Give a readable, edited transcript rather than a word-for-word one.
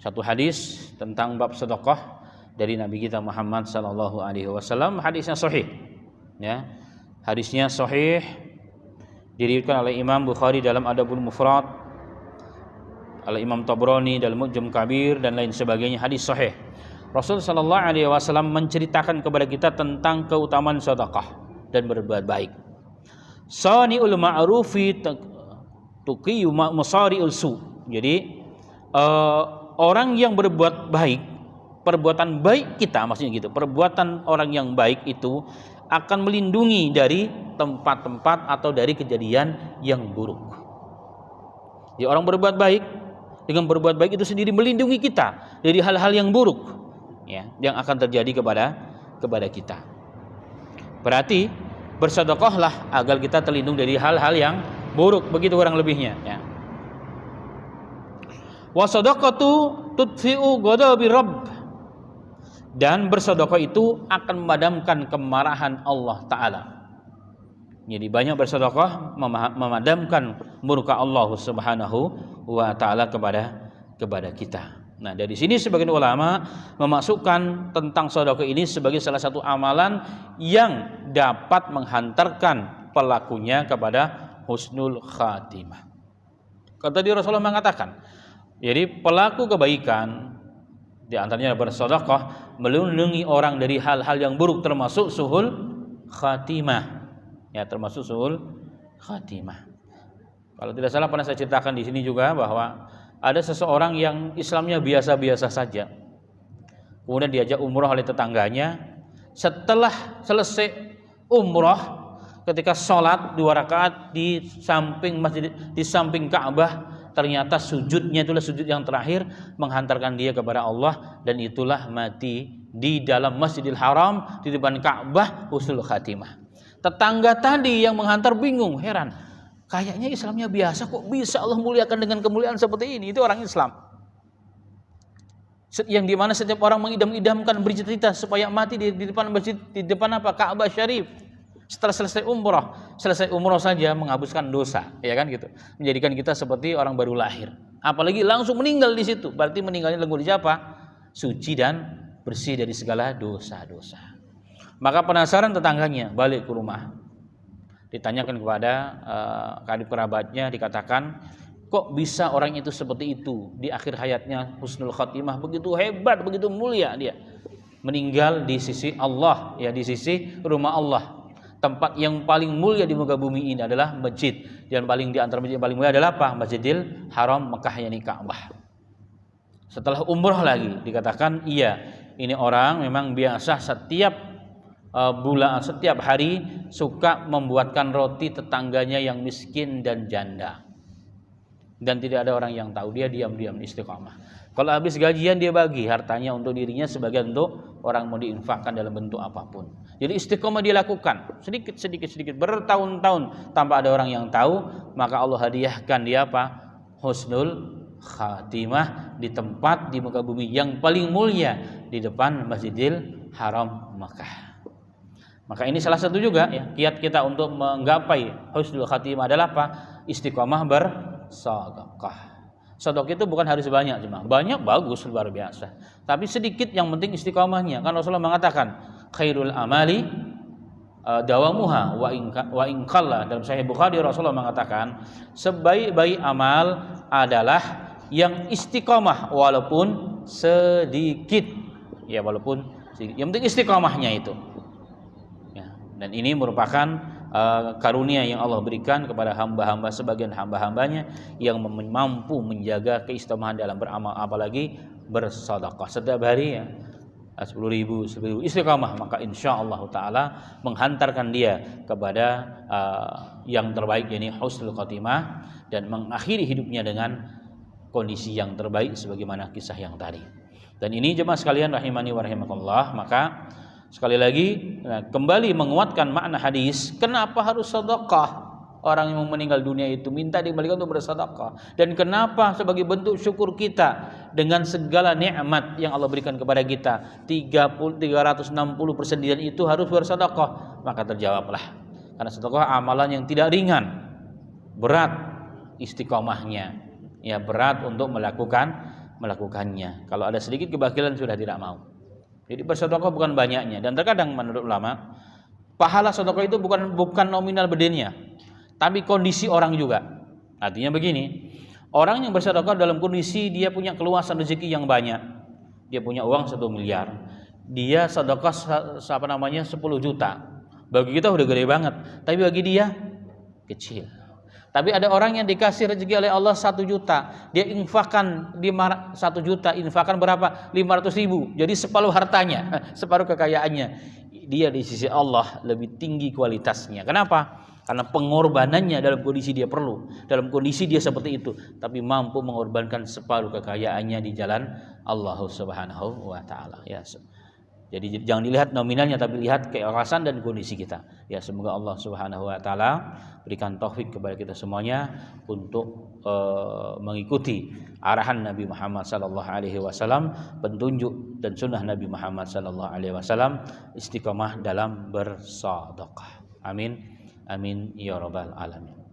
satu hadis tentang bab sedekah dari Nabi kita Muhammad sallallahu alaihi wasallam. Hadisnya sahih, ya. Hadisnya sahih, diriwayatkan oleh Imam Bukhari dalam Adabul Mufrad, oleh Imam Tabrani dalam Mu'jam Kabir dan lain sebagainya. Hadis sahih. Rasul sallallahu alaihi wasallam menceritakan kepada kita tentang keutamaan sedekah dan berbuat baik. Sani'ul ma'rufi tuqiyu masari'ul su. Jadi orang yang berbuat baik, perbuatan baik kita, maksudnya gitu, perbuatan orang yang baik itu akan melindungi dari tempat-tempat atau dari kejadian yang buruk. Jadi orang berbuat baik, dengan berbuat baik itu sendiri melindungi kita dari hal-hal yang buruk, ya, yang akan terjadi kepada kita. Berarti bersedekahlah agar kita terlindung dari hal-hal yang buruk, begitu kurang lebihnya, ya. Wa sadaqatu tudfi'u ghadabi rabb. Dan bersedekah itu akan memadamkan kemarahan Allah Ta'ala. Jadi banyak bersedekah memadamkan murka Allah Subhanahu wa Ta'ala kepada kita. Nah, dari sini sebagian ulama memasukkan tentang sedekah ini sebagai salah satu amalan yang dapat menghantarkan pelakunya kepada husnul khatimah. Kata di Rasulullah mengatakan, jadi pelaku kebaikan di antaranya bersedekah melindungi orang dari hal-hal yang buruk, termasuk suhul khatimah, ya, termasuk suhul khatimah. Kalau tidak salah pernah saya ceritakan di sini juga bahwa ada seseorang yang Islamnya biasa-biasa saja, kemudian diajak umroh oleh tetangganya. Setelah selesai umroh, ketika sholat 2 rakaat di samping masjid, di samping Ka'bah, ternyata sujudnya itulah sujud yang terakhir menghantarkan dia kepada Allah, dan itulah mati di dalam Masjidil Haram di depan Ka'bah husnul khatimah. Tetangga tadi yang menghantar bingung, heran, kayaknya Islamnya biasa, kok bisa Allah muliakan dengan kemuliaan seperti ini? Itu orang Islam yang dimana setiap orang mengidam-idamkan bercita-cita supaya mati di depan masjid, di depan apa? Ka'bah Syarif. Setelah selesai umroh saja menghapuskan dosa, ya kan gitu. Menjadikan kita seperti orang baru lahir. Apalagi langsung meninggal di situ, berarti meninggalnya dalam kondisi apa? Suci dan bersih dari segala dosa-dosa. Maka penasaran tetangganya, balik ke rumah. Ditanyakan kepada karib kerabatnya, dikatakan, kok bisa orang itu seperti itu di akhir hayatnya husnul khatimah, begitu hebat, begitu mulia dia. Meninggal di sisi Allah, ya, di sisi rumah Allah. Tempat yang paling mulia di muka bumi ini adalah masjid, dan paling di antara masjid yang paling mulia adalah apa? Masjidil Haram Mekah, yakni Ka'bah. Setelah umroh lagi dikatakan, iya, ini orang memang biasa setiap bulan, setiap hari suka membuatkan roti tetangganya yang miskin dan janda, dan tidak ada orang yang tahu. Dia diam-diam istiqamah. Kalau habis gajian dia bagi hartanya untuk dirinya, sebagian untuk orang mau diinfakkan dalam bentuk apapun. Jadi istiqomah dia lakukan sedikit bertahun-tahun tanpa ada orang yang tahu, maka Allah hadiahkan dia apa? Husnul khatimah di tempat di muka bumi yang paling mulia, di depan Masjidil Haram Mekah. Maka ini salah satu juga, ya, kiat kita untuk menggapai husnul khatimah adalah apa? Istiqomah bersedekah. Sedekah itu bukan harus banyak, cuma banyak bagus, luar biasa. Tapi sedikit, yang penting istiqomahnya. Kan Rasulullah mengatakan, khairul amali dawamuha wa in qalla. Dalam Sahih Bukhari Rasulullah mengatakan, sebaik-baik amal adalah yang istiqomah walaupun sedikit. Ya, walaupun sedikit. Yang penting istiqomahnya itu. Ya, dan ini merupakan karunia yang Allah berikan kepada hamba-hamba, sebagian hamba-hambanya yang mampu menjaga keistiqomahan dalam beramal, apalagi bersedekah setiap hari, ya, 10.000 istiqamah, maka insyaallah taala menghantarkan dia kepada yang terbaik, yakni husnul khatimah, dan mengakhiri hidupnya dengan kondisi yang terbaik sebagaimana kisah yang tadi. Dan ini jemaah sekalian rahimani wa rahimakumullah, maka sekali lagi kembali menguatkan makna hadis, kenapa harus sedekah? Orang yang meninggal dunia itu minta dikembalikan untuk bersedekah. Dan kenapa sebagai bentuk syukur kita dengan segala nikmat yang Allah berikan kepada kita, 360% dan itu harus bersedekah? Maka terjawablah, karena sedekah amalan yang tidak ringan, berat istiqomahnya, ya, berat untuk melakukan melakukannya. Kalau ada sedikit kebakilan sudah tidak mau. Jadi bersedekah bukan banyaknya, dan terkadang menurut ulama pahala sedekah itu bukan nominal bedennya, tapi kondisi orang juga. Artinya begini, orang yang bersedekah dalam kondisi dia punya keluasan rezeki yang banyak, dia punya uang 1 miliar, dia sedekah 10 juta. Bagi kita udah gede banget, tapi bagi dia kecil. Tapi ada orang yang dikasih rezeki oleh Allah 1 juta, dia infakkan 1 juta, infakkan berapa? 500.000, jadi separuh hartanya, separuh kekayaannya. Dia di sisi Allah lebih tinggi kualitasnya. Kenapa? Karena pengorbanannya dalam kondisi dia perlu, dalam kondisi dia seperti itu, tapi mampu mengorbankan separuh kekayaannya di jalan Allah Subhanahu wa taala. Ya. Jadi jangan dilihat nominalnya, tapi lihat keikhlasan dan kondisi kita. Ya, semoga Allah Subhanahu wa taala berikan taufik kepada kita semuanya untuk mengikuti arahan Nabi Muhammad sallallahu alaihi wasallam, petunjuk dan sunnah Nabi Muhammad sallallahu alaihi wasallam, istiqomah dalam bersedekah. Amin. Amin ya rabbal alamin.